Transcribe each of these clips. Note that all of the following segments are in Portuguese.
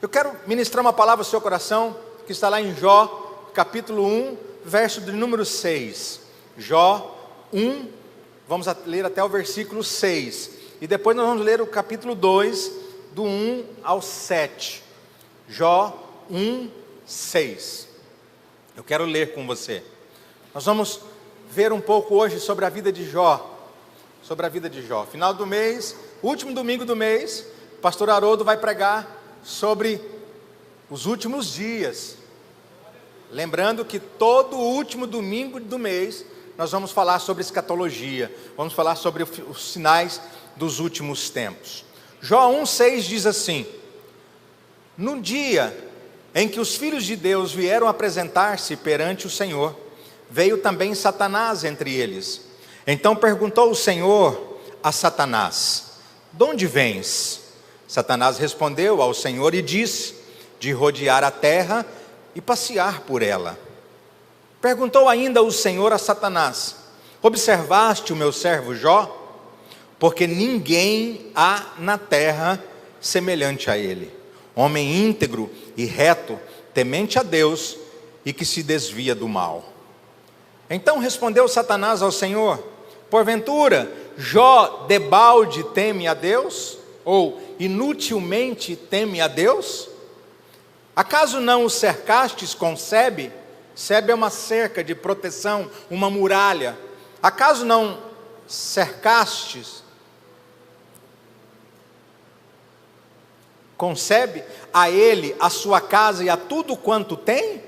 Eu quero ministrar uma palavra ao seu coração, que está lá em Jó, capítulo 1, verso de número 6. Jó 1, vamos ler até o versículo 6. E depois nós vamos ler o capítulo 2, do 1 ao 7. Jó 1, 6. Eu quero ler com você. Nós vamos ver um pouco hoje sobre a vida de Jó. Sobre a vida de Jó. Final do mês, último domingo do mês, o pastor Haroldo vai pregar sobre os últimos dias. Lembrando que todo último domingo do mês nós vamos falar sobre escatologia, vamos falar sobre os sinais dos últimos tempos. Jó 1,6 diz assim: no dia em que os filhos de Deus vieram apresentar-se perante o Senhor, veio também Satanás entre eles. Então perguntou o Senhor a Satanás: de onde vens? Satanás respondeu ao Senhor e disse: de rodear a terra e passear por ela. Perguntou ainda o Senhor a Satanás: observaste o meu servo Jó? Porque ninguém há na terra semelhante a ele, homem íntegro e reto, temente a Deus e que se desvia do mal. Então respondeu Satanás ao Senhor: porventura Jó debalde teme a Deus? Ou inutilmente teme a Deus? Acaso não o cercastes com sebe? Sebe é uma cerca de proteção, uma muralha. Acaso não cercastes com sebe a ele, a sua casa e a tudo quanto tem?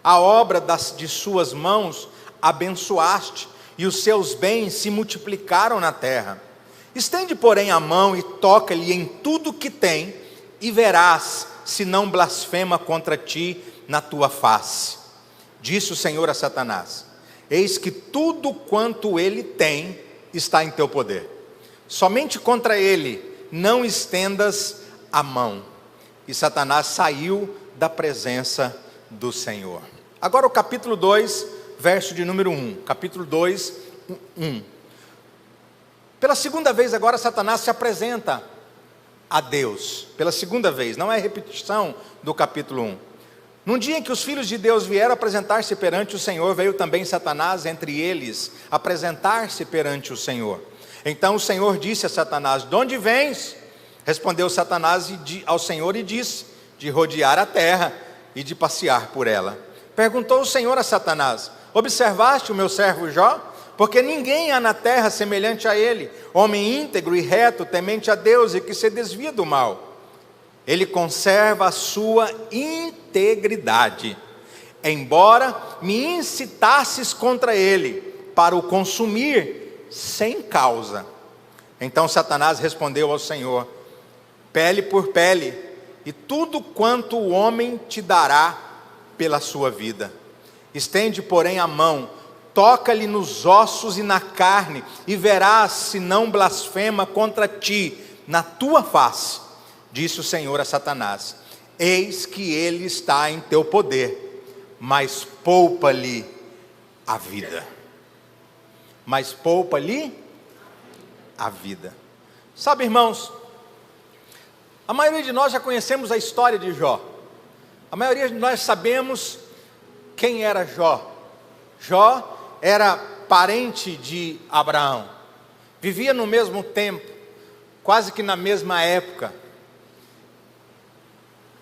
A obra de suas mãos abençoaste, e os seus bens se multiplicaram na terra. Estende, porém, a mão e toca-lhe em tudo que tem, e verás se não blasfema contra ti na tua face. Disse o Senhor a Satanás: eis que tudo quanto ele tem está em teu poder. Somente contra ele não estendas a mão. E Satanás saiu da presença do Senhor. Agora o capítulo 2, verso de número 1. Capítulo 2, 1. Pela segunda vez agora Satanás se apresenta a Deus. Pela segunda vez, não é repetição do capítulo 1. Num dia em que os filhos de Deus vieram apresentar-se perante o Senhor, veio também Satanás entre eles, apresentar-se perante o Senhor. Então o Senhor disse a Satanás: de onde vens? Respondeu Satanás ao Senhor e disse: de rodear a terra e de passear por ela. Perguntou o Senhor a Satanás: observaste o meu servo Jó? Porque ninguém há na terra semelhante a ele, homem íntegro e reto, temente a Deus e que se desvia do mal. Ele conserva a sua integridade, embora me incitasses contra ele, para o consumir sem causa. Então Satanás respondeu ao Senhor: pele por pele, e tudo quanto o homem te dará pela sua vida. Estende, porém, a mão, toca-lhe nos ossos e na carne, e verás se não blasfema contra ti na tua face. Disse o Senhor a Satanás: eis que ele está em teu poder, mas poupa-lhe a vida. Mas poupa-lhe a vida. Sabe, irmãos, a maioria de nós já conhecemos a história de Jó. A maioria de nós sabemos quem era Jó. Jó era parente de Abraão, vivia no mesmo tempo, quase que na mesma época.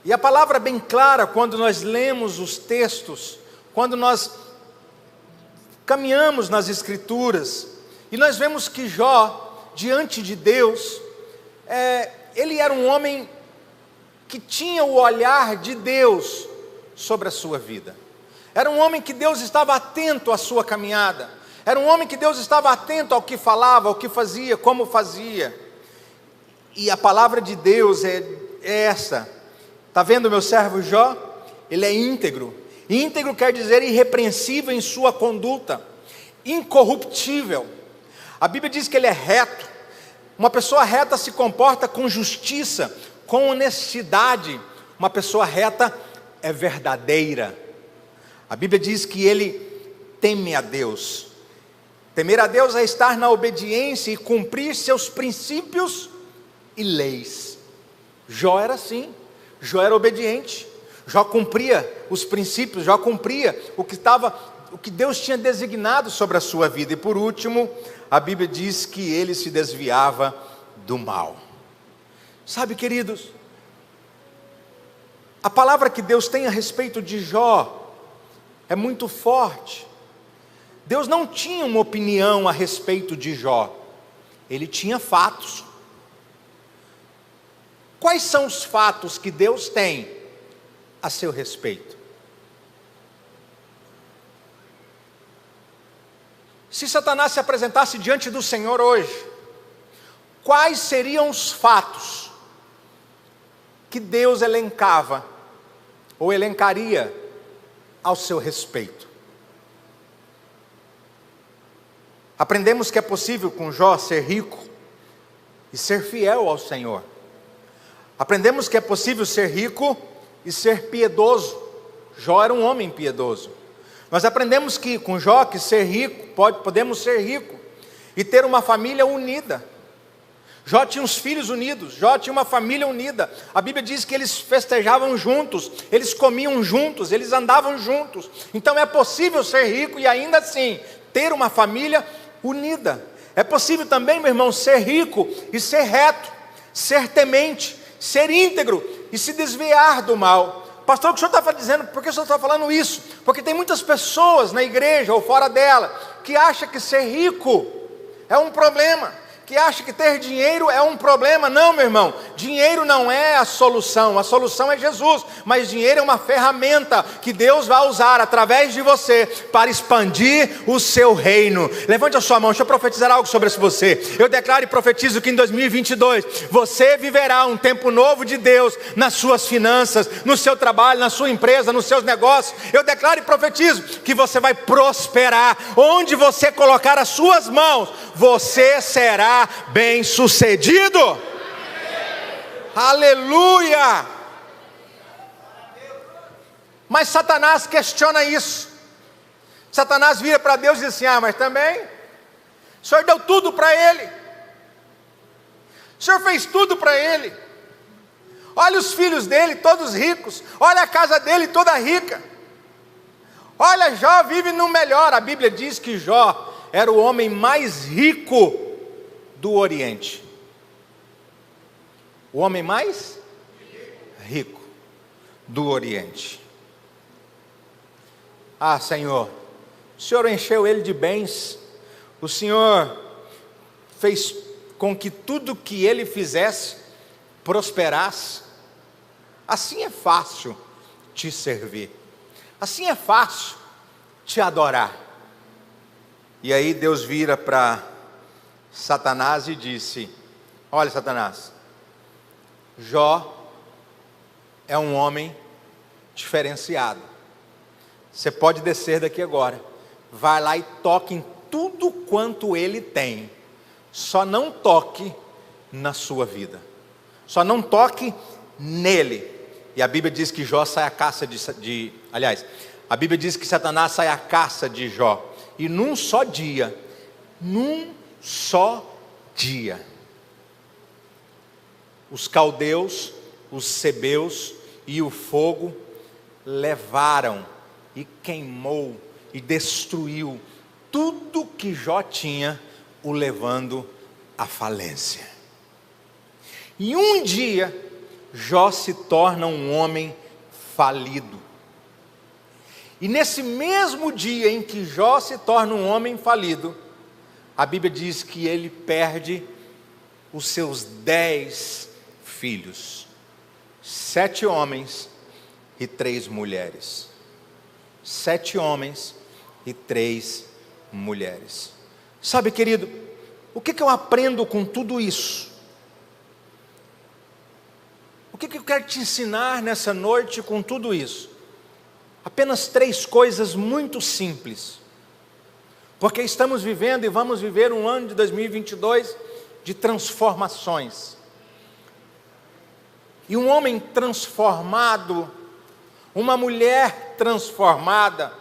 E a palavra é bem clara quando nós lemos os textos, quando nós caminhamos nas Escrituras, e nós vemos que Jó, diante de Deus, ele era um homem que tinha o olhar de Deus sobre a sua vida. Era um homem que Deus estava atento à sua caminhada. Era um homem que Deus estava atento ao que falava, ao que fazia, como fazia. E a palavra de Deus é essa. Está vendo o meu servo Jó? Ele é íntegro. Íntegro quer dizer irrepreensível em sua conduta, incorruptível. A Bíblia diz que ele é reto. Uma pessoa reta se comporta com justiça, com honestidade. Uma pessoa reta é verdadeira. A Bíblia diz que ele teme a Deus. Temer a Deus é estar na obediência e cumprir seus princípios e leis. Jó era assim. Jó era obediente, Jó cumpria os princípios, Jó cumpria o que Deus tinha designado sobre a sua vida. E por último, a Bíblia diz que ele se desviava do mal. Sabe, queridos, a palavra que Deus tem a respeito de Jó é muito forte. Deus não tinha uma opinião a respeito de Jó, ele tinha fatos. Quais são os fatos que Deus tem a seu respeito? Se Satanás se apresentasse diante do Senhor hoje, quais seriam os fatos que Deus elencava, ou elencaria ao seu respeito? Aprendemos que é possível com Jó ser rico e ser fiel ao Senhor. Aprendemos que é possível ser rico e ser piedoso. Jó era um homem piedoso. Nós aprendemos que com Jó que ser rico, podemos ser rico e ter uma família unida. Jó tinha uns filhos unidos, Jó tinha uma família unida. A Bíblia diz que eles festejavam juntos, eles comiam juntos, eles andavam juntos. Então é possível ser rico e ainda assim ter uma família unida. É possível também, meu irmão, ser rico e ser reto, ser temente, ser íntegro e se desviar do mal. Pastor, o que o senhor está dizendo? Por que o senhor está falando isso? Porque tem muitas pessoas na igreja ou fora dela que acham que ser rico é um problema, que acha que ter dinheiro é um problema. Não, meu irmão, dinheiro não é a solução é Jesus, mas dinheiro é uma ferramenta que Deus vai usar através de você para expandir o seu reino. Levante a sua mão, deixa eu profetizar algo sobre você. Eu declaro e profetizo que em 2022 você viverá um tempo novo de Deus nas suas finanças, no seu trabalho, na sua empresa, nos seus negócios. Eu declaro e profetizo que você vai prosperar. Onde você colocar as suas mãos, você será bem sucedido. Aleluia. Mas Satanás questiona isso. Satanás vira para Deus e diz assim: mas também o Senhor deu tudo para ele, o Senhor fez tudo para ele. Olha os filhos dele todos ricos, olha a casa dele toda rica, olha, Jó vive no melhor. A Bíblia diz que Jó era o homem mais rico do Oriente. O homem mais rico do Oriente. Ah, Senhor, o Senhor encheu ele de bens, o Senhor fez com que tudo que ele fizesse prosperasse. Assim é fácil te servir, assim é fácil te adorar. E aí Deus vira para Satanás e disse: olha, Satanás, Jó é um homem diferenciado. Você pode descer daqui agora, vai lá e toque em tudo quanto ele tem, só não toque na sua vida, só não toque nele. E a Bíblia diz que Jó sai à caça a Bíblia diz que Satanás sai à caça de Jó, e num só dia, os caldeus, os sebeus e o fogo levaram e queimou e destruiu tudo que Jó tinha, o levando à falência. E um dia Jó se torna um homem falido. E nesse mesmo dia em que Jó se torna um homem falido, a Bíblia diz que ele perde os seus 10 filhos, 7 homens e 3 mulheres. 7 homens e 3 mulheres. Sabe, querido, o que eu aprendo com tudo isso? O que eu quero te ensinar nessa noite com tudo isso? Apenas 3 coisas muito simples, porque estamos vivendo e vamos viver um ano de 2022 de transformações. E um homem transformado, uma mulher transformada,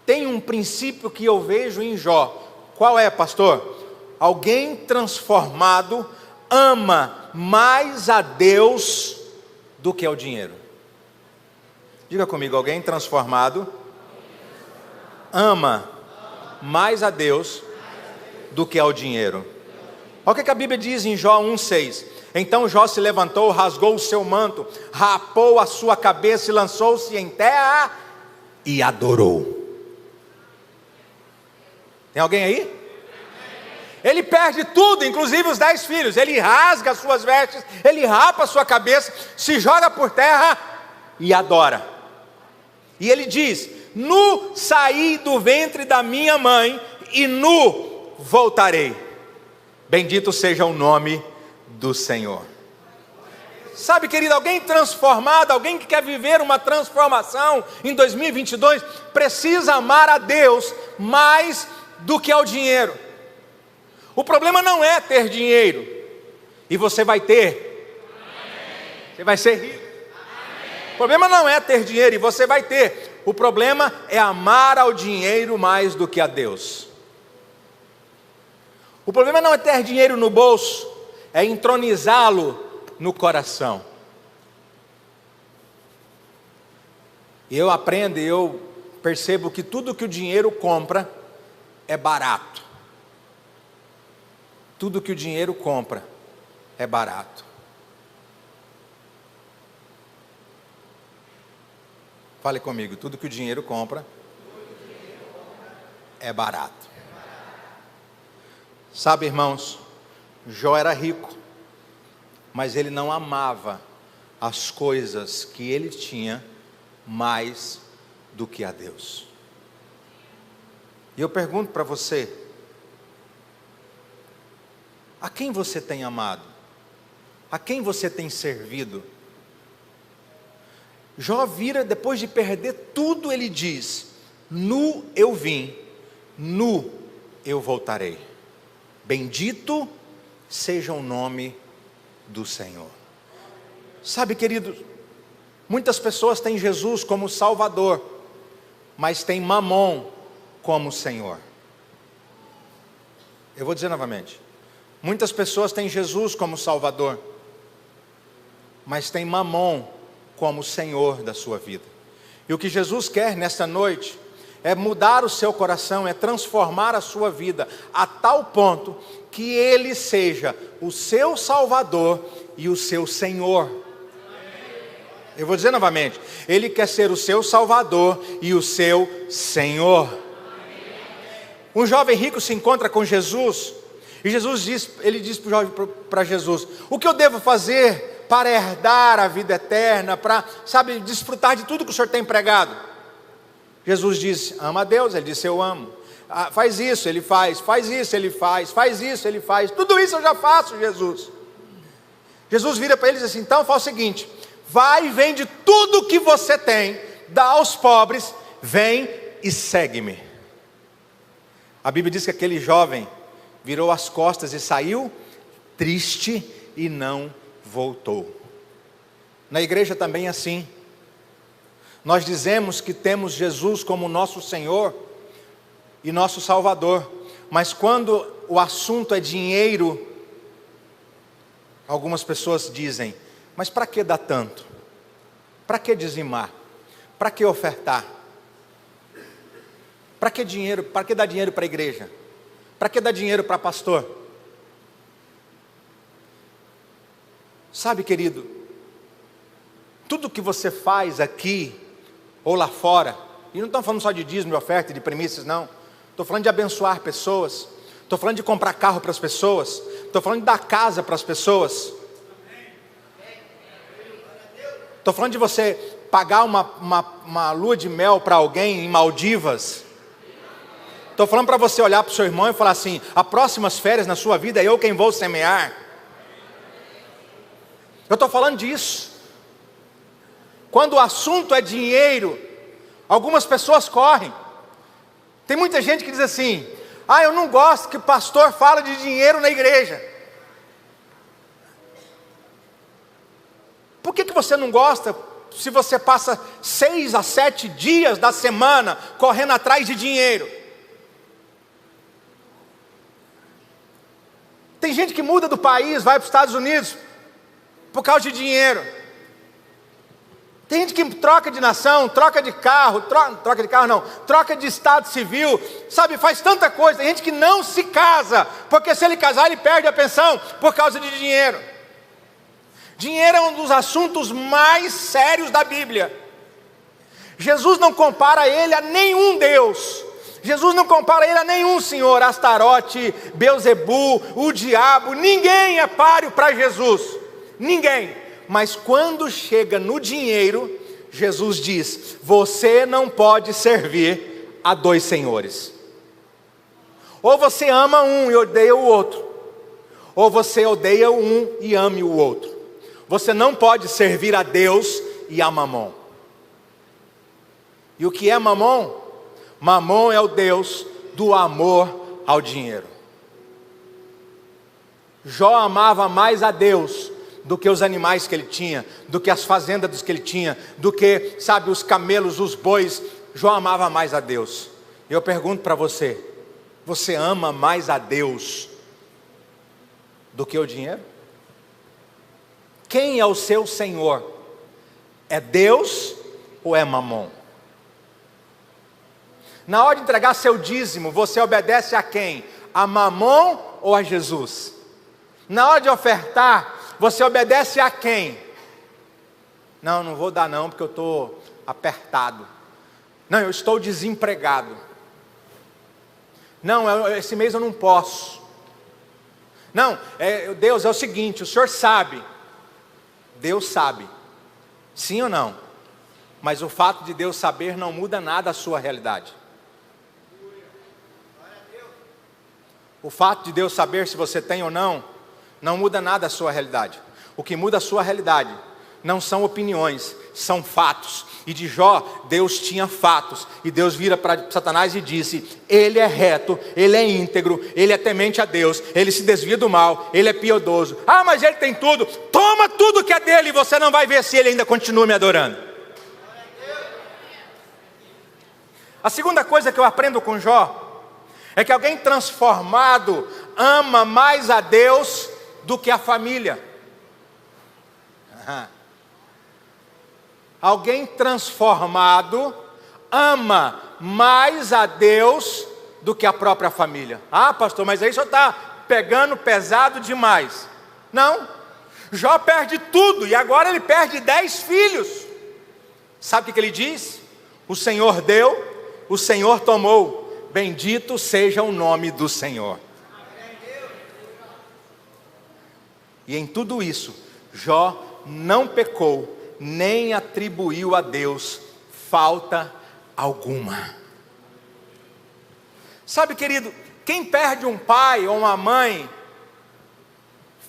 tem um princípio que eu vejo em Jó. Qual é, pastor? Alguém transformado ama mais a Deus do que ao dinheiro. Diga comigo, alguém transformado ama mais a Deus do que ao dinheiro. Olha o que a Bíblia diz em Jó 1,6. Então Jó se levantou, rasgou o seu manto, rapou a sua cabeça e lançou-se em terra e adorou. Tem alguém aí? Ele perde tudo, inclusive os 10 filhos. Ele rasga as suas vestes, ele rapa a sua cabeça, se joga por terra e adora. E ele diz: nu saí do ventre da minha mãe e nu voltarei. Bendito seja o nome do Senhor. Sabe, querido, alguém transformado, alguém que quer viver uma transformação em 2022, precisa amar a Deus mais do que ao dinheiro. O problema não é ter dinheiro, e você vai ter, você vai ser rico. O problema não é ter dinheiro, e você vai ter. O problema é amar ao dinheiro mais do que a Deus. O problema não é ter dinheiro no bolso, é entronizá-lo no coração. E eu aprendo, e eu percebo que tudo que o dinheiro compra é barato. Tudo que o dinheiro compra é barato. Fale comigo, tudo que o dinheiro compra é barato. Sabe, irmãos, Jó era rico, mas ele não amava as coisas que ele tinha mais do que a Deus. E eu pergunto para você, a quem você tem amado? A quem você tem servido? Jó vira, depois de perder tudo, ele diz: nu eu vim, nu eu voltarei. Bendito seja o nome do Senhor. Sabe, queridos, muitas pessoas têm Jesus como Salvador, mas têm Mamon como Senhor. Eu vou dizer novamente, muitas pessoas têm Jesus como Salvador, mas têm Mamon como Senhor da sua vida. E o que Jesus quer nesta noite é mudar o seu coração, é transformar a sua vida a tal ponto que Ele seja o seu Salvador e o seu Senhor. Eu vou dizer novamente, Ele quer ser o seu Salvador e o seu Senhor. Um jovem rico se encontra com Jesus, e ele diz para Jesus: o que eu devo fazer para herdar a vida eterna, para, desfrutar de tudo que o Senhor tem pregado? Jesus disse: ama a Deus. Ele disse: eu amo. Faz isso, ele faz isso, ele faz isso, ele faz. Tudo isso eu já faço, Jesus. Jesus vira para ele e diz assim: então faz o seguinte, vai e vende tudo que você tem, dá aos pobres, vem e segue-me. A Bíblia diz que aquele jovem virou as costas e saiu triste e não voltou. Na igreja também é assim. Nós dizemos que temos Jesus como nosso Senhor e nosso Salvador, mas quando o assunto é dinheiro, algumas pessoas dizem: mas para que dar tanto? Para que dizimar? Para que ofertar? Para que dinheiro? Para que dar dinheiro para a igreja? Para que dar dinheiro para pastor? Sabe, querido, tudo que você faz aqui ou lá fora, e não estamos falando só de dízimo, de oferta, de primícias, não. Estou falando de abençoar pessoas, estou falando de comprar carro para as pessoas, estou falando de dar casa para as pessoas, estou falando de você pagar uma lua de mel para alguém em Maldivas. Estou falando para você olhar para o seu irmão e falar assim: as próximas férias na sua vida é eu quem vou semear. Eu estou falando disso. Quando o assunto é dinheiro, algumas pessoas correm. Tem muita gente que diz assim: eu não gosto que o pastor fala de dinheiro na igreja. Por que você não gosta se você passa 6 a 7 dias da semana correndo atrás de dinheiro? Tem gente que muda do país, vai para os Estados Unidos por causa de dinheiro. Tem gente que troca de nação, troca de carro, troca de carro não, troca de estado civil, sabe, faz tanta coisa. Tem gente que não se casa, porque se ele casar ele perde a pensão por causa de dinheiro. Dinheiro é um dos assuntos mais sérios da Bíblia. Jesus não compara ele a nenhum Deus. Jesus não compara ele a nenhum senhor, Astarote, Beelzebu, o diabo. Ninguém é páreo para Jesus, ninguém. Mas quando chega no dinheiro, Jesus diz: você não pode servir a dois senhores. Ou você ama um e odeia o outro, ou você odeia um e ame o outro. Você não pode servir a Deus e a Mamon. E o que é Mamon? Mamon é o Deus do amor ao dinheiro. Jó amava mais a Deus do que os animais que ele tinha, do que as fazendas que ele tinha, do que, sabe, os camelos, os bois. Jó amava mais a Deus. Eu pergunto para você: você ama mais a Deus do que o dinheiro? Quem é o seu Senhor? É Deus ou é Mamon? Na hora de entregar seu dízimo, você obedece a quem? A Mamon ou a Jesus? Na hora de ofertar, você obedece a quem? Não vou dar não, porque eu estou apertado. Não, eu estou desempregado. Não, esse mês eu não posso. Não, Deus, é o seguinte, o Senhor sabe. Deus sabe, sim ou não? Mas o fato de Deus saber não muda nada a sua realidade. O fato de Deus saber se você tem ou não muda nada a sua realidade. O que muda a sua realidade não são opiniões, são fatos. E de Jó, Deus tinha fatos. E Deus vira para Satanás e disse: ele é reto, ele é íntegro, ele é temente a Deus, ele se desvia do mal, ele é piedoso. Ah, mas ele tem tudo. Toma tudo que é dele e você não vai ver se ele ainda continua me adorando. A segunda coisa que eu aprendo com Jó é que alguém transformado ama mais a Deus do que a família. Alguém transformado ama mais a Deus do que a própria família. Ah, pastor, mas aí o senhor está pegando pesado demais. Não, Jó perde tudo e agora ele perde 10 filhos. Sabe o que ele diz? O Senhor deu, o Senhor tomou, bendito seja o nome do Senhor. E em tudo isso, Jó não pecou, nem atribuiu a Deus falta alguma. Sabe, querido, quem perde um pai ou uma mãe,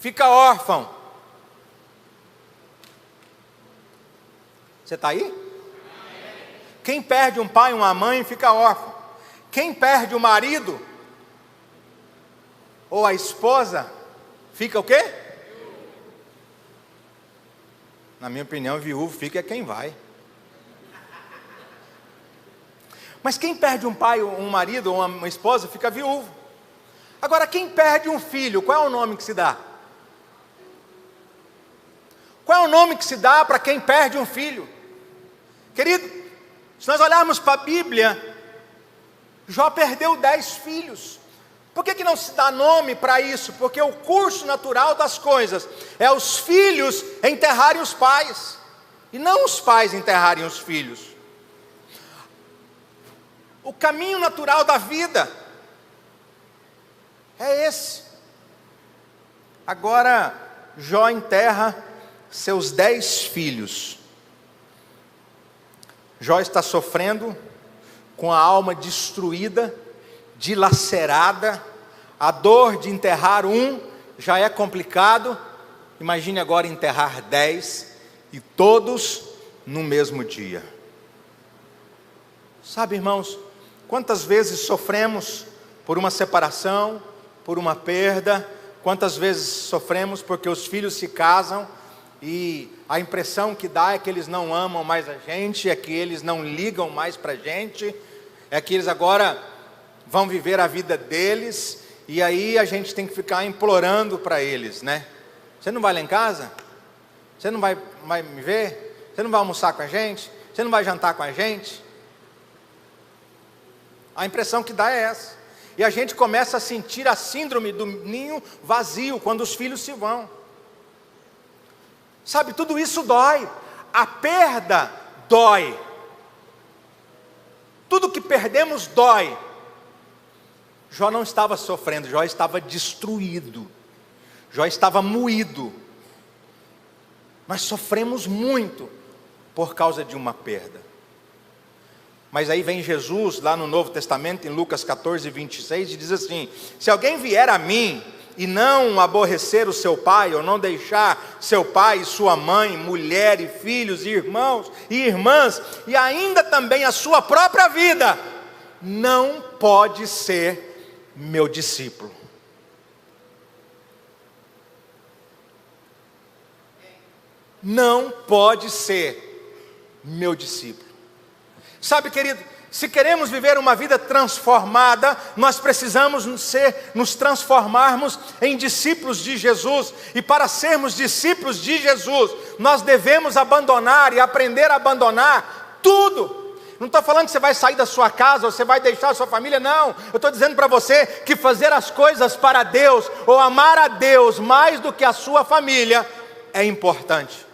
fica órfão. Você está aí? Quem perde um pai ou uma mãe, fica órfão. Quem perde o marido ou a esposa, fica o quê? Na minha opinião, viúvo fica quem vai. Mas quem perde um pai, um marido ou uma esposa, fica viúvo. Agora, quem perde um filho, qual é o nome que se dá? Qual é o nome que se dá para quem perde um filho? Querido, se nós olharmos para a Bíblia, Jó perdeu 10 filhos. Por que não se dá nome para isso? Porque o curso natural das coisas é os filhos enterrarem os pais, e não os pais enterrarem os filhos. O caminho natural da vida é esse. Agora, Jó enterra seus 10 filhos. Jó está sofrendo, com a alma destruída, dilacerada. A dor de enterrar um já é complicado. Imagine agora enterrar 10 e todos no mesmo dia. Sabe, irmãos, quantas vezes sofremos por uma separação, por uma perda? Quantas vezes sofremos porque os filhos se casam e a impressão que dá é que eles não amam mais a gente, é que eles não ligam mais para a gente, é que eles agora vão viver a vida deles, e aí a gente tem que ficar implorando para eles, né? Você não vai lá em casa? Você não vai me ver? Você não vai almoçar com a gente? Você não vai jantar com a gente? A impressão que dá é essa. E a gente começa a sentir a síndrome do ninho vazio, quando os filhos se vão. Sabe, tudo isso dói. A perda dói. Tudo que perdemos dói. Jó não estava sofrendo, Jó estava destruído. Jó estava moído. Nós sofremos muito por causa de uma perda. Mas aí vem Jesus, lá no Novo Testamento, em Lucas 14, 26, e diz assim: se alguém vier a mim e não aborrecer o seu pai, ou não deixar seu pai e sua mãe, mulher e filhos, e irmãos e irmãs, e ainda também a sua própria vida, não pode ser meu discípulo. Não pode ser meu discípulo. Sabe, querido, se queremos viver uma vida transformada, nós precisamos nos transformarmos em discípulos de Jesus. E para sermos discípulos de Jesus, nós devemos abandonar e aprender a abandonar tudo. Não estou falando que você vai sair da sua casa, ou você vai deixar a sua família, não. Eu estou dizendo para você que fazer as coisas para Deus, ou amar a Deus mais do que a sua família, é importante.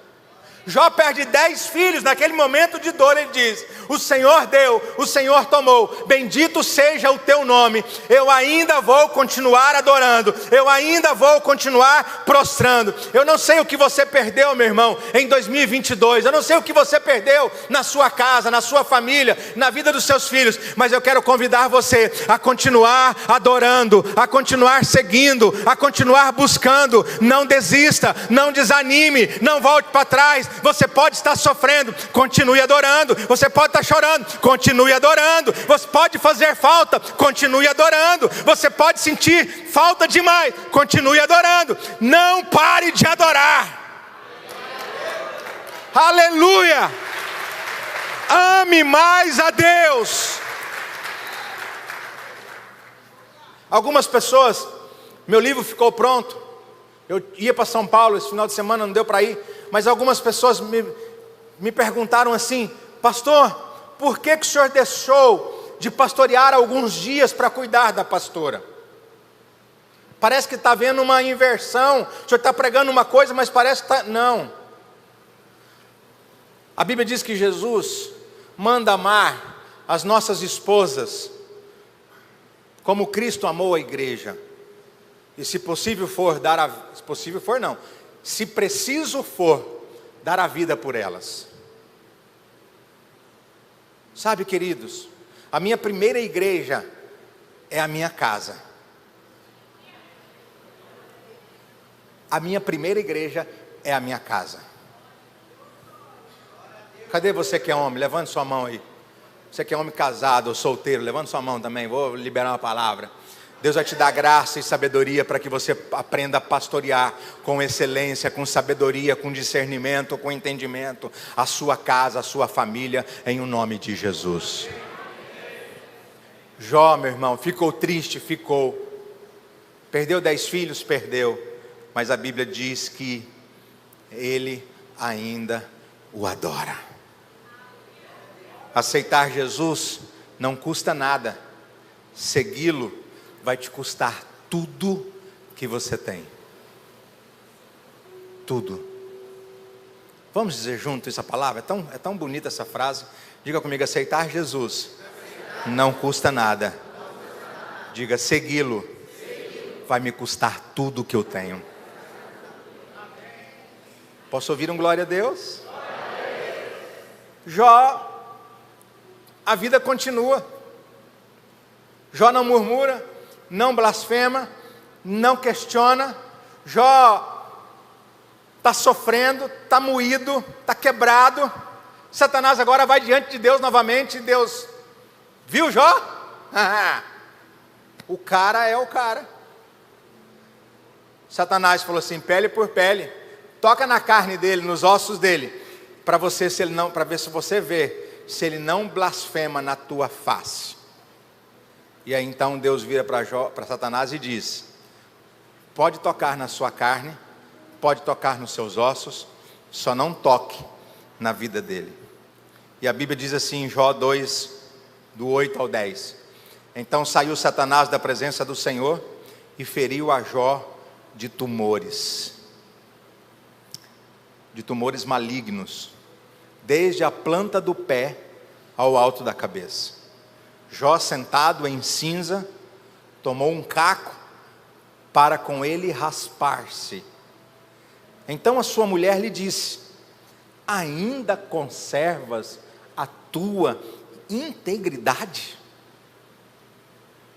Jó perde 10 filhos, naquele momento de dor ele diz: o Senhor deu, o Senhor tomou, bendito seja o teu nome, eu ainda vou continuar adorando, eu ainda vou continuar prostrando. Eu não sei o que você perdeu, meu irmão, em 2022, eu não sei o que você perdeu na sua casa, na sua família, na vida dos seus filhos, mas eu quero convidar você a continuar adorando, a continuar seguindo, a continuar buscando. Não desista, não desanime, não volte para trás. Você pode estar sofrendo, continue adorando. Você pode estar chorando, continue adorando. Você pode fazer falta, continue adorando. Você pode sentir falta demais, continue adorando. Não pare de adorar. Aleluia! Ame mais a Deus. Algumas pessoas, meu livro ficou pronto, eu ia para São Paulo esse final de semana, não deu para ir. Mas algumas pessoas me perguntaram assim: pastor, por que o senhor deixou de pastorear alguns dias para cuidar da pastora? Parece que está havendo uma inversão. O senhor está pregando uma coisa, mas parece que está... Não. A Bíblia diz que Jesus manda amar as nossas esposas como Cristo amou a igreja. E se possível for se possível for não, se preciso for, dar a vida por elas. Sabe, queridos, a minha primeira igreja é a minha casa. A minha primeira igreja é a minha casa. Cadê você que é homem? Levante sua mão aí. Você que é homem casado ou solteiro, levante sua mão também, vou liberar uma palavra. Deus vai te dar graça e sabedoria para que você aprenda a pastorear com excelência, com sabedoria, com discernimento, com entendimento, a sua casa, a sua família, em o nome de Jesus. Jó, meu irmão, ficou triste, ficou. Perdeu 10 filhos, perdeu. Mas a Bíblia diz que ele ainda o adora. Aceitar Jesus não custa nada. Segui-lo vai te custar tudo que você tem. Tudo. Vamos dizer junto essa palavra? É tão bonita essa frase. Diga comigo: aceitar Jesus não custa nada. Diga: segui-lo vai me custar tudo que eu tenho. Posso ouvir um glória a Deus? Jó, a vida continua. Jó não murmura, não blasfema, não questiona. Jó está sofrendo, está moído, está quebrado. Satanás agora vai diante de Deus novamente. E Deus, viu Jó? O cara é o cara. Satanás falou assim: pele por pele, toca na carne dele, nos ossos dele, para você, se ele não, para ver se você vê se ele não blasfema na tua face. E aí então Deus vira para Satanás e diz: pode tocar na sua carne, pode tocar nos seus ossos, só não toque na vida dele. E a Bíblia diz assim em Jó 2, do 8 ao 10: Então saiu Satanás da presença do Senhor e feriu a Jó de tumores malignos, desde a planta do pé ao alto da cabeça. Jó, sentado em cinza, tomou um caco para com ele raspar-se. Então a sua mulher lhe disse: ainda conservas a tua integridade?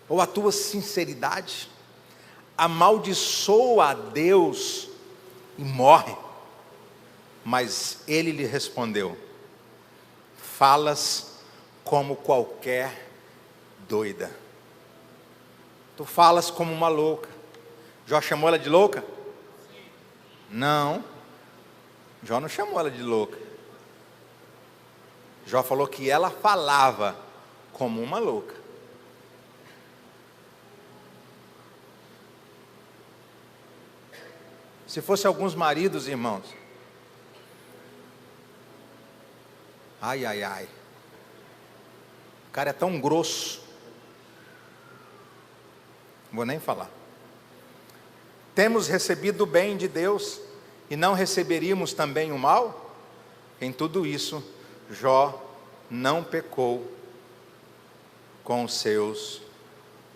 Ou a tua sinceridade? Amaldiçoa a Deus e morre. Mas ele lhe respondeu: falas como qualquer doida. Tu falas como uma louca. Jó chamou ela de louca? Não. Jó não chamou ela de louca. Jó falou que ela falava como uma louca. Se fosse alguns maridos, irmãos, ai, ai, ai, o cara é tão grosso, não vou nem falar. Temos recebido o bem de Deus e não receberíamos também o mal? Em tudo isso, Jó não pecou com os seus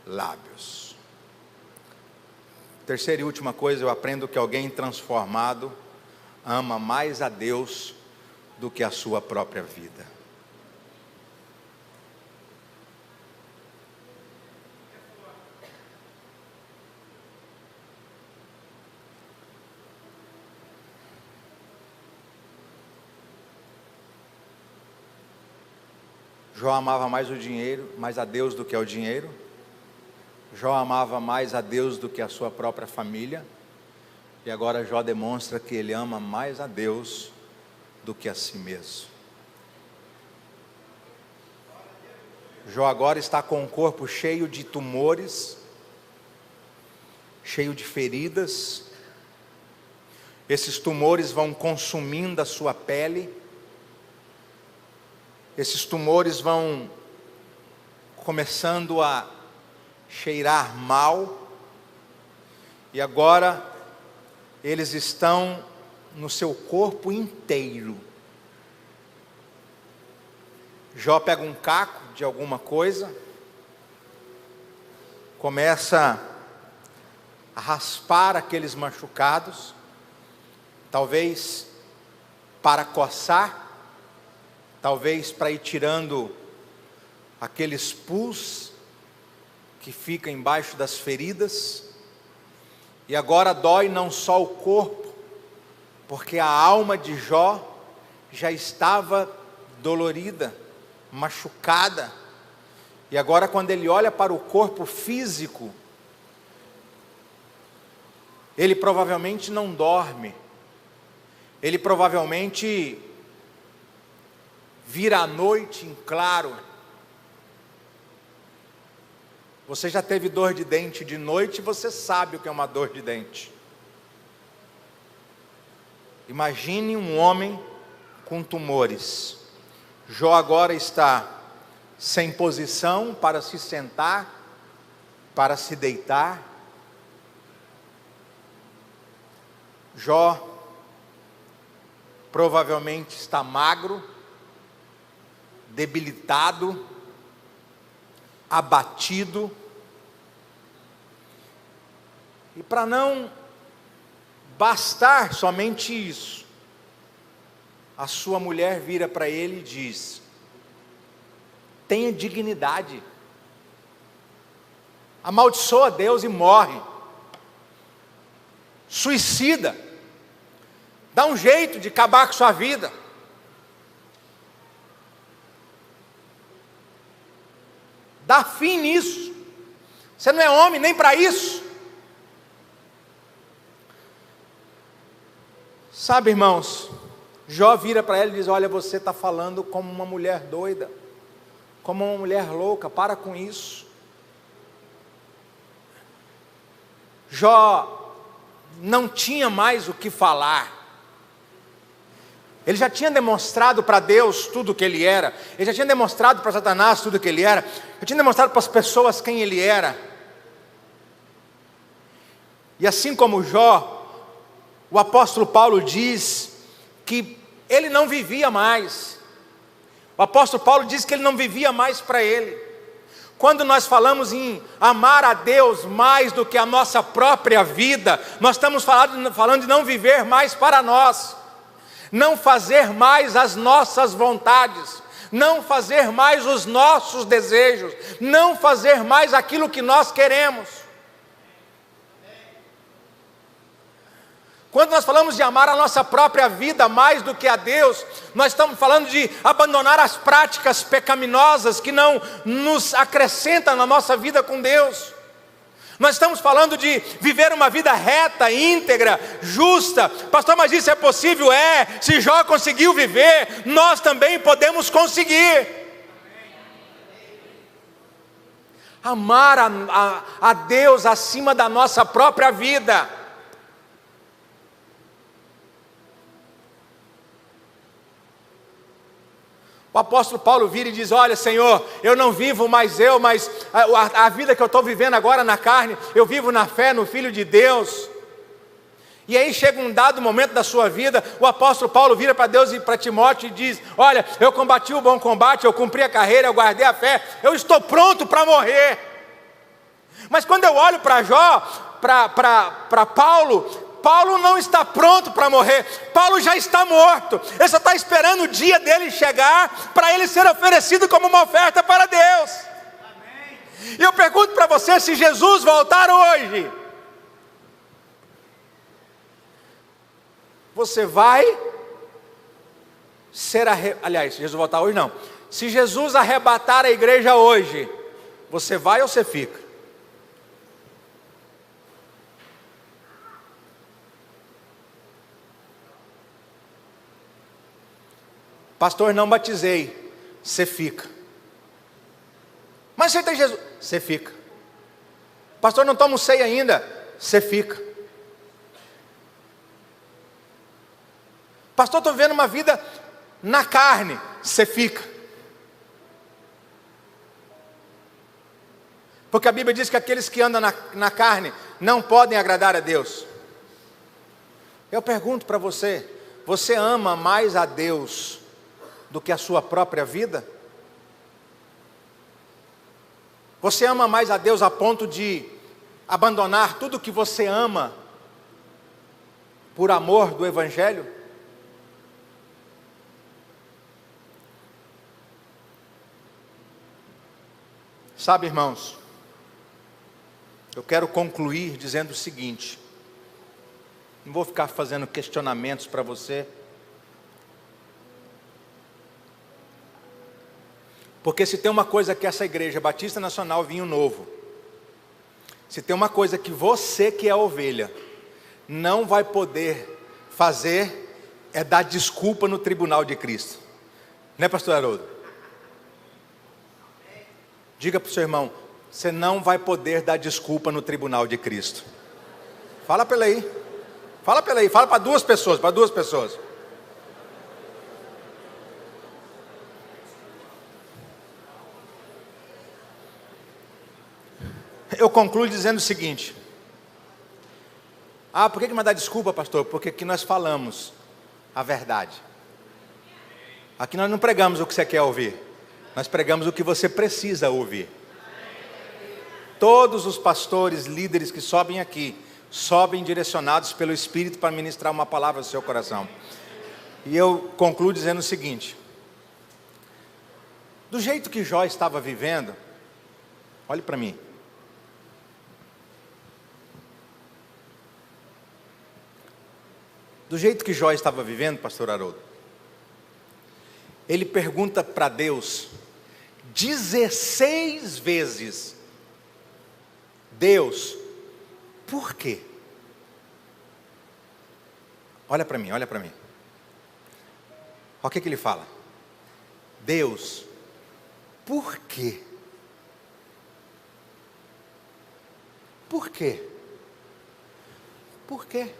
lábios. Terceira e última coisa, eu aprendo que alguém transformado ama mais a Deus do que a sua própria vida. Jó amava mais o dinheiro, mais a Deus do que ao dinheiro. Jó amava mais a Deus do que a sua própria família. E agora Jó demonstra que ele ama mais a Deus do que a si mesmo. Jó agora está com o corpo cheio de tumores, cheio de feridas. Esses tumores vão consumindo a sua pele. Esses tumores vão começando a cheirar mal. E agora eles estão no seu corpo inteiro. Jó pega um caco de alguma coisa, começa a raspar aqueles machucados, talvez para coçar, talvez para ir tirando aqueles pus que fica embaixo das feridas. E agora dói não só o corpo, porque a alma de Jó já estava dolorida, machucada. E agora quando ele olha para o corpo físico, ele provavelmente não dorme. Ele provavelmente vira a noite em claro. Você já teve dor de dente de noite, você sabe o que é uma dor de dente. Imagine um homem com tumores. Jó agora está sem posição para se sentar, para se deitar. Jó provavelmente está magro, debilitado, abatido. E para não bastar somente isso, a sua mulher vira para ele e diz: tenha dignidade, amaldiçoa Deus e morre, suicida, dá um jeito de acabar com sua vida. Dá fim nisso. Você não é homem nem para isso. Sabe, irmãos, Jó vira para ela e diz: olha, você está falando como uma mulher doida, como uma mulher louca, para com isso. Jó não tinha mais o que falar. Ele já tinha demonstrado para Deus tudo o que ele era. Ele já tinha demonstrado para Satanás tudo o que ele era. Ele tinha demonstrado para as pessoas quem ele era. E assim como Jó, o apóstolo Paulo diz que ele não vivia mais. O apóstolo Paulo diz que ele não vivia mais para ele. Quando nós falamos em amar a Deus mais do que a nossa própria vida, nós estamos falando de não viver mais para nós, não fazer mais as nossas vontades, não fazer mais os nossos desejos, não fazer mais aquilo que nós queremos. Quando nós falamos de amar a nossa própria vida mais do que a Deus, nós estamos falando de abandonar as práticas pecaminosas que não nos acrescentam na nossa vida com Deus. Nós estamos falando de viver uma vida reta, íntegra, justa. Pastor, mas isso é possível? Se Jó conseguiu viver, nós também podemos conseguir. Amar a Deus acima da nossa própria vida. O apóstolo Paulo vira e diz: olha, Senhor, eu não vivo mais eu, mas a vida que eu estou vivendo agora na carne, eu vivo na fé no Filho de Deus. E aí chega um dado momento da sua vida, o apóstolo Paulo vira para Deus e para Timóteo e diz: olha, eu combati o bom combate, eu cumpri a carreira, eu guardei a fé, eu estou pronto para morrer. Mas quando eu olho para Jó, para Paulo não está pronto para morrer. Paulo já está morto. Ele só está esperando o dia dele chegar, para ele ser oferecido como uma oferta para Deus. Amém. E eu pergunto para você, se Jesus voltar hoje, você vai ser aliás, se Jesus voltar hoje não. Se Jesus arrebatar a igreja hoje, você vai ou você fica? Pastor, não batizei. Você fica. Mas você tem Jesus? Você fica. Pastor, não tomo ceia ainda. Você fica. Pastor, estou vivendo uma vida na carne. Você fica. Porque a Bíblia diz que aqueles que andam na carne não podem agradar a Deus. Eu pergunto para você: você ama mais a Deus do que a sua própria vida? Você ama mais a Deus a ponto de abandonar tudo que você ama por amor do Evangelho? Sabe, irmãos, eu quero concluir dizendo o seguinte: não vou ficar fazendo questionamentos para você, porque se tem uma coisa que essa igreja Batista Nacional Vinho Novo, se tem uma coisa que você que é ovelha não vai poder fazer, é dar desculpa no tribunal de Cristo. Né, pastor Haroldo? Diga para o seu irmão: você não vai poder dar desculpa no tribunal de Cristo. Fala para ele aí. Fala para ele aí. Fala para duas pessoas, Eu concluo dizendo o seguinte: por que me dá desculpa, pastor? Porque aqui nós falamos a verdade. Aqui nós não pregamos o que você quer ouvir, nós pregamos o que você precisa ouvir. Todos os pastores, líderes que sobem aqui, sobem direcionados pelo Espírito para ministrar uma palavra no seu coração. E eu concluo dizendo o seguinte: do jeito que Jó estava vivendo, olhe para mim. Do jeito que Jó estava vivendo, pastor Haroldo, ele pergunta para Deus 16 vezes: Deus, por quê? Olha para mim, olha para mim. Olha o que ele fala: Deus, por quê? Por quê? Por quê?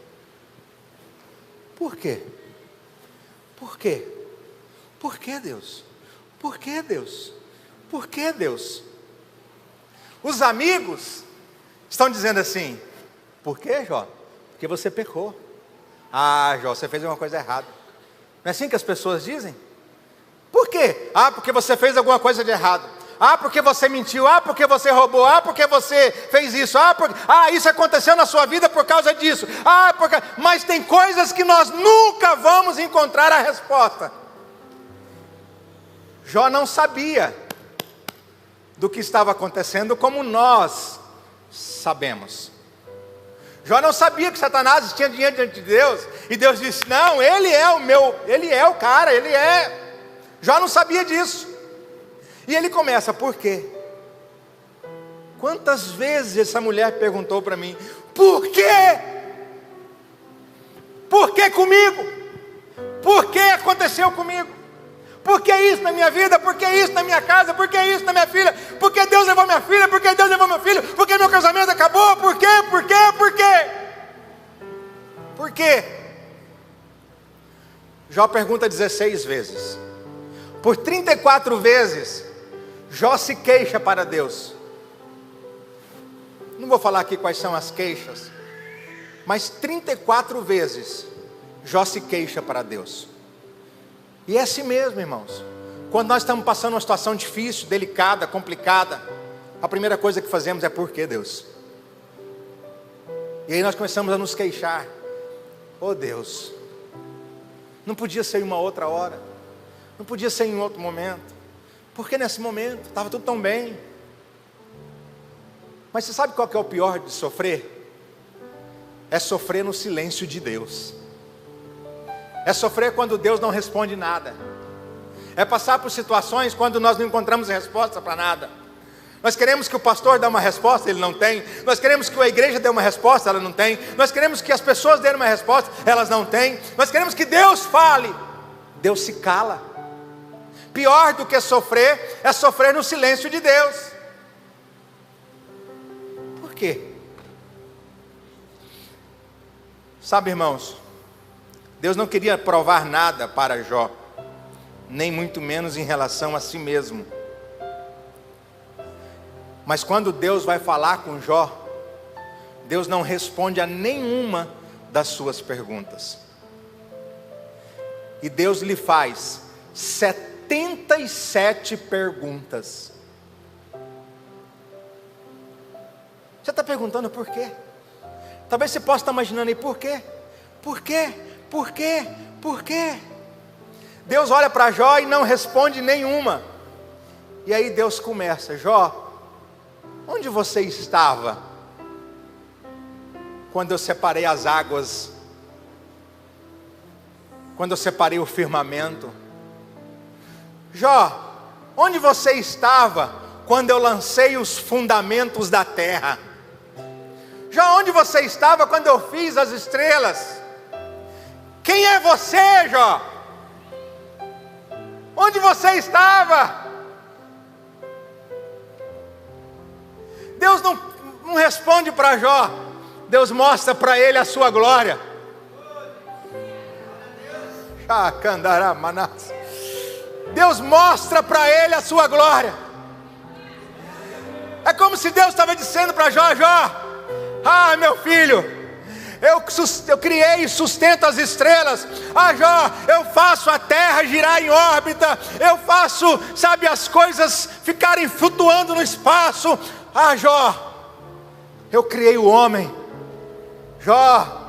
Por quê? Por quê? Por que Deus? Por que Deus? Por que Deus? Os amigos estão dizendo assim: por que, Jó? Porque você pecou. Ah, Jó, você fez uma coisa errada. Não é assim que as pessoas dizem? Por quê? Ah, porque você fez alguma coisa de errado. Ah, porque você mentiu. Ah, porque você roubou. Ah, porque você fez isso. Isso aconteceu na sua vida por causa disso. Mas tem coisas que nós nunca vamos encontrar a resposta. Jó não sabia do que estava acontecendo como nós sabemos. Jó não sabia que Satanás tinha dinheiro diante de Deus, e Deus disse: não, ele é o cara, ele é. Jó não sabia disso. E ele começa: por quê? Quantas vezes essa mulher perguntou para mim: por quê? Por que comigo? Por que aconteceu comigo? Por que isso na minha vida? Por que isso na minha casa? Por que isso na minha filha? Por que Deus levou minha filha? Por que Deus levou meu filho? Por que meu casamento acabou? Por quê? Por quê? Por quê? Por quê? Jó pergunta 16 vezes. Por 34 vezes, Jó se queixa para Deus. Não vou falar aqui quais são as queixas, mas 34 vezes, Jó se queixa para Deus. E é assim mesmo, irmãos. Quando nós estamos passando uma situação difícil, delicada, complicada, a primeira coisa que fazemos é: por que, Deus? E aí nós começamos a nos queixar. Oh Deus, não podia ser em uma outra hora, não podia ser em outro momento, porque nesse momento estava tudo tão bem. Mas você sabe qual que é o pior de sofrer? É sofrer no silêncio de Deus. É sofrer quando Deus não responde nada. É passar por situações quando nós não encontramos resposta para nada. Nós queremos que o pastor dê uma resposta, ele não tem. Nós queremos que a igreja dê uma resposta, ela não tem. Nós queremos que as pessoas dêem uma resposta, elas não têm. Nós queremos que Deus fale, Deus se cala. Pior do que sofrer, é sofrer no silêncio de Deus. Por quê? Sabe, irmãos, Deus não queria provar nada para Jó, nem muito menos em relação a si mesmo. Mas quando Deus vai falar com Jó, Deus não responde a nenhuma das suas perguntas. E Deus lhe faz 77 perguntas. Você está perguntando por quê? Talvez você possa estar imaginando aí: por quê? Por quê? Por quê? Por quê? Deus olha para Jó e não responde nenhuma. E aí Deus começa: Jó, onde você estava quando eu separei as águas? Quando eu separei o firmamento? Jó, onde você estava quando eu lancei os fundamentos da terra? Jó, onde você estava quando eu fiz as estrelas? Quem é você, Jó? Onde você estava? Deus não responde para Jó. Deus mostra para ele a sua glória. Deus mostra para ele a sua glória. É como se Deus estava dizendo para Jó: Jó, meu filho, eu criei e sustento as estrelas. Jó, eu faço a terra girar em órbita. Eu faço, as coisas ficarem flutuando no espaço. Jó, eu criei o homem. Jó.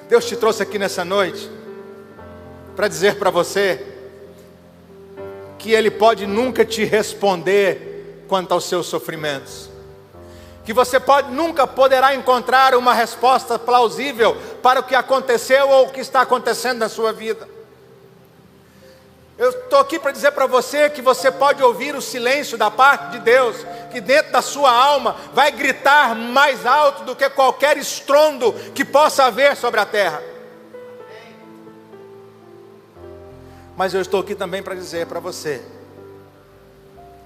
Deus te trouxe aqui nessa noite para dizer para você que Ele pode nunca te responder quanto aos seus sofrimentos. Que você nunca poderá encontrar uma resposta plausível para o que aconteceu ou o que está acontecendo na sua vida. Eu estou aqui para dizer para você que você pode ouvir o silêncio da parte de Deus, que dentro da sua alma vai gritar mais alto do que qualquer estrondo que possa haver sobre a terra. Mas eu estou aqui também para dizer para você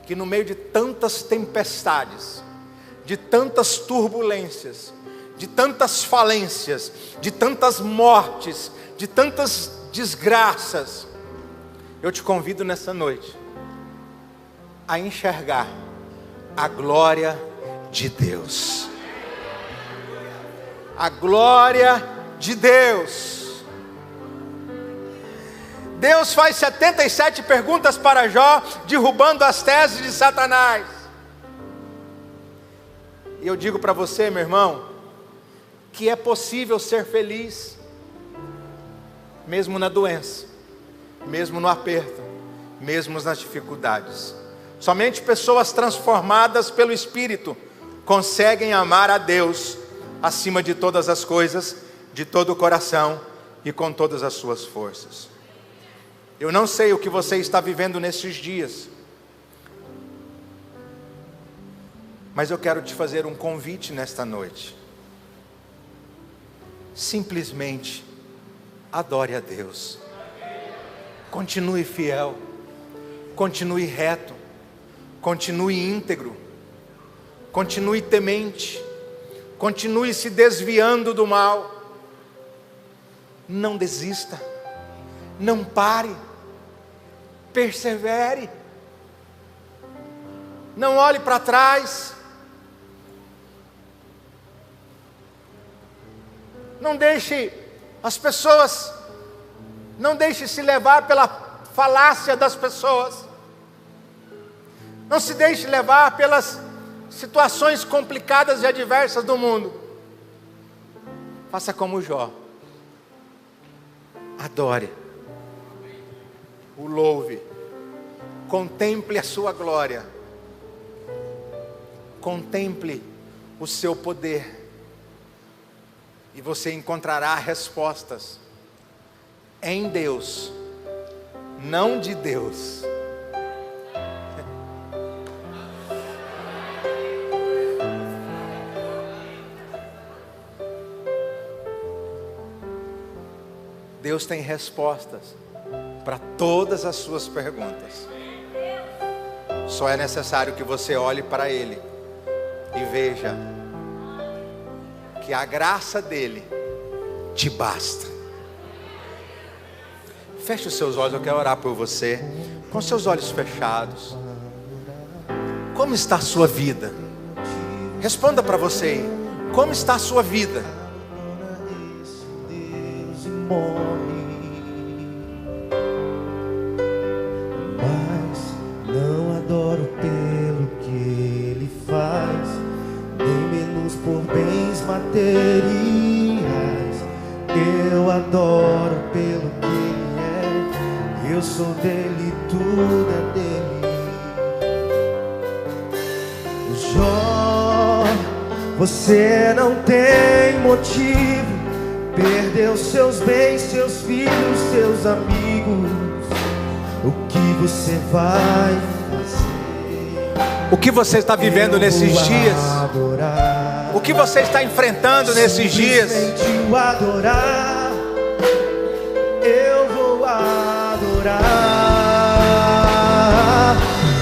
que no meio de tantas tempestades, de tantas turbulências, de tantas falências, de tantas mortes, de tantas desgraças, eu te convido nessa noite a enxergar a glória de Deus. A glória de Deus. Deus faz 77 perguntas para Jó, derrubando as teses de Satanás. E eu digo para você, meu irmão, que é possível ser feliz, mesmo na doença, mesmo no aperto, mesmo nas dificuldades. Somente pessoas transformadas pelo Espírito conseguem amar a Deus acima de todas as coisas, de todo o coração e com todas as suas forças. Eu não sei o que você está vivendo nesses dias, mas eu quero te fazer um convite nesta noite. Simplesmente adore a Deus. Continue fiel, continue reto, continue íntegro, continue temente, continue se desviando do mal. Não desista, não pare, persevere, não olhe para trás, não deixe as pessoas, não deixe se levar pela falácia das pessoas, não se deixe levar pelas situações complicadas e adversas do mundo. Faça como Jó, adore, o louve, contemple a sua glória, contemple o seu poder, e você encontrará respostas em Deus, não de Deus. Deus tem respostas para todas as suas perguntas. Só é necessário que você olhe para Ele e veja que a graça dele te basta. Feche os seus olhos, eu quero orar por você, com seus olhos fechados. Como está a sua vida? Responda para você aí. Como está a sua vida? Mas não adoro pelo que ele faz, nem menos por bens materiais. Eu adoro pelo que ele é. Eu sou dele, tudo é dele. Jó, você não tem motivo. Perdeu seus bens, seus filhos, seus amigos. O que você vai fazer? O que você está vivendo nesses dias? O que você está enfrentando nesses dias? O adorar, eu vou adorar.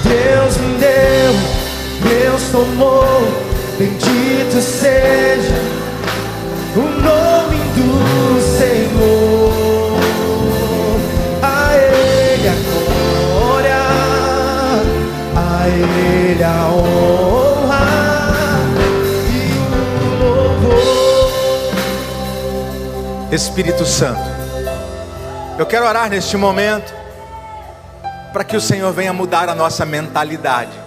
Deus me deu, Deus tomou. Bendito seja o nome do Senhor. A Ele a glória, a Ele a honra e o louvor. Espírito Santo, eu quero orar neste momento para que o Senhor venha mudar a nossa mentalidade,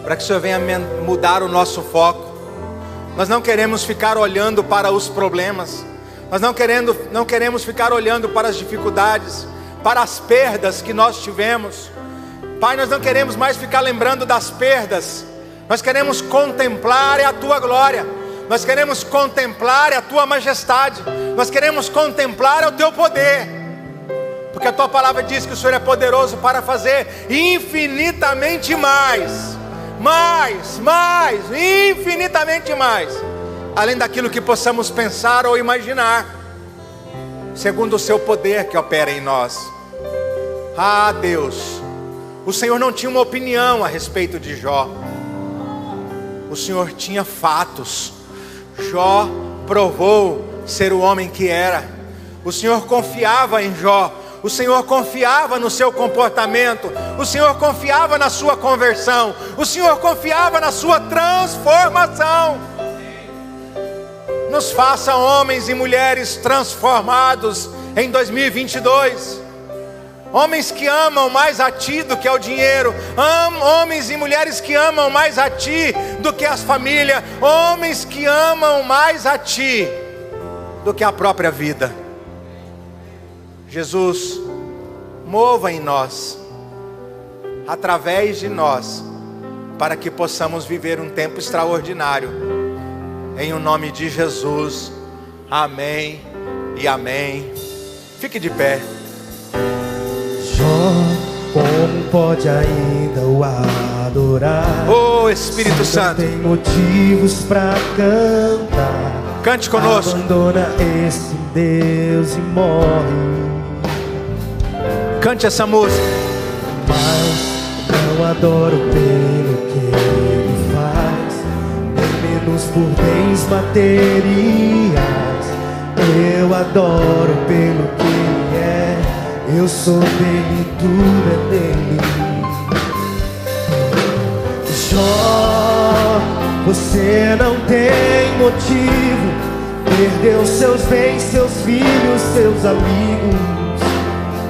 para que o Senhor venha mudar o nosso foco. Nós não queremos ficar olhando para os problemas, nós não queremos ficar olhando para as dificuldades, para as perdas que nós tivemos. Pai, nós não queremos mais ficar lembrando das perdas, nós queremos contemplar a Tua glória, nós queremos contemplar a Tua majestade, nós queremos contemplar o Teu poder, porque a Tua palavra diz que o Senhor é poderoso para fazer infinitamente mais, infinitamente mais, além daquilo que possamos pensar ou imaginar, segundo o seu poder que opera em nós. Ah, Deus, o Senhor não tinha uma opinião a respeito de Jó, o Senhor tinha fatos, Jó provou ser o homem que era. O Senhor confiava em Jó. O Senhor confiava no seu comportamento. O Senhor confiava na sua conversão. O Senhor confiava na sua transformação. Nos faça homens e mulheres transformados em 2022. Homens que amam mais a Ti do que ao dinheiro. Homens e mulheres que amam mais a Ti do que as famílias. Homens que amam mais a Ti do que a própria vida. Jesus, mova em nós, através de nós, para que possamos viver um tempo extraordinário. Em o nome de Jesus. Amém e amém. Fique de pé. Jó, como pode ainda o adorar? Oh, Espírito Santo, tem motivos para cantar. Cante conosco. Abandona esse Deus e morre. Cante essa música. Mas não adoro pelo que Ele faz, nem menos por bens materiais. Eu adoro pelo que Ele é. Eu sou dele, tudo é dele. Jó, você não tem motivo. Perdeu seus bens, seus filhos, seus amigos.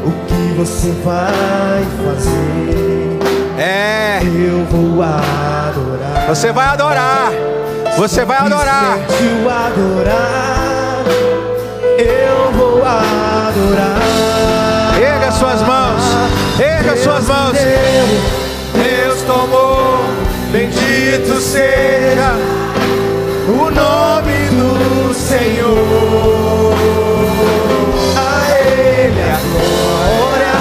O que você vai fazer? Eu vou adorar. Você vai adorar. Você vai adorar. Te adorar. Eu vou adorar. Erga suas mãos. Erga suas mãos. Deus tomou. Bendito seja o nome do Senhor. A Ele a glória,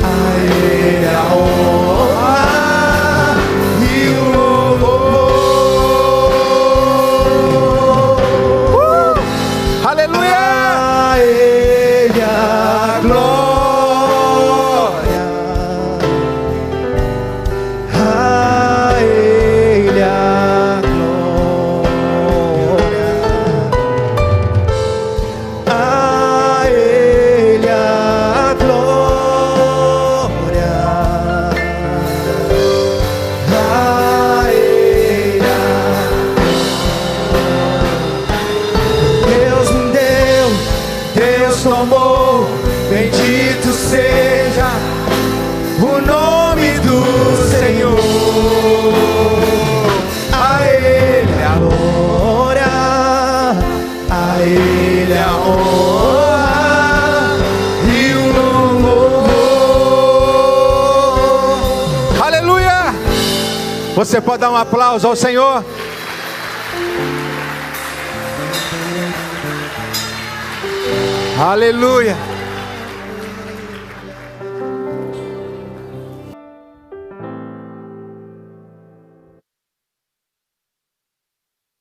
a Ele a honra e o louvor. Aleluia! A Ele a glória, a Ele a glória, a Ele a glória, a Ele Deus me deu, Deus tomou, bendito seja o nome do Senhor. A Ele a glória, a Ele a honra e o louvor. Aleluia! Você pode dar um aplauso ao Senhor? Aleluia!